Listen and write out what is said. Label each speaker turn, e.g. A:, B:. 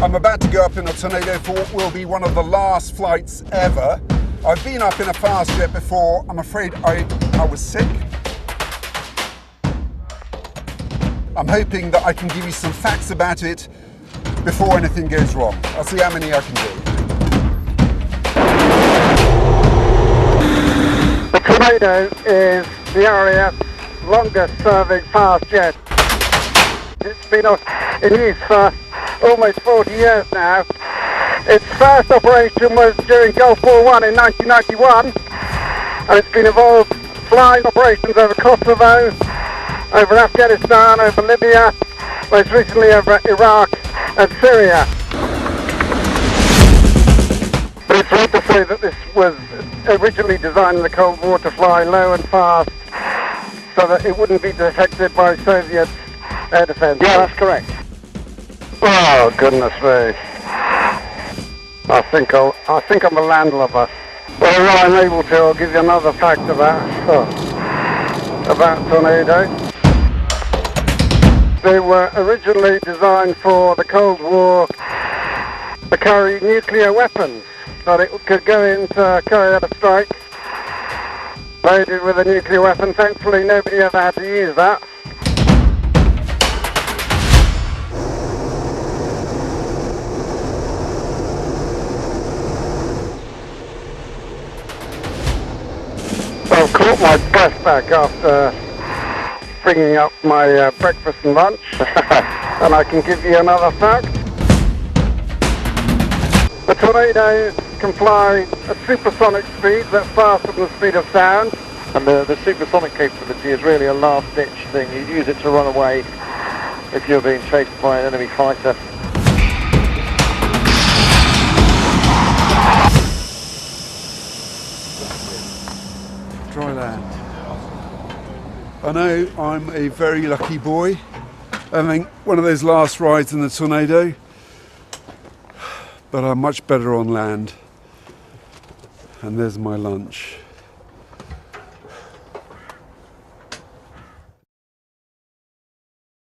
A: I'm about to go up in a tornado for what will be one of the last flights ever. I've been up in a fast jet before. I'm afraid I was sick. I'm hoping that I can give you some facts about it before anything goes wrong. I'll see how many I can do.
B: The Tornado is the RAF's longest serving fast jet. It's been in use for almost 40 years now. Its first operation was during Gulf War I in 1991, and it's been involved flying operations over Kosovo, over Afghanistan, over Libya, most recently over Iraq and Syria. But it's right to say that this was originally designed in the Cold War to fly low and fast so that it wouldn't be detected by Soviet air defense.
C: Yeah, that's correct.
B: Oh, goodness me. I think I'm a landlubber. Well, when I'm able to, I'll give you another fact about Tornado. They were originally designed for the Cold War to carry nuclear weapons, so it could go in to carry out a strike loaded with a nuclear weapon. Thankfully, nobody ever had to use that. I've caught my breath back after bringing up my breakfast and lunch, and I can give you another fact. The Tornado can fly at supersonic speeds, that's faster than the speed of sound.
C: And the supersonic capability is really a last-ditch thing. You use it to run away if you're being chased by an enemy fighter.
A: Dry land. I know I'm a very lucky boy. I think one of those last rides in the Tornado, but I'm much better on land. And there's my lunch.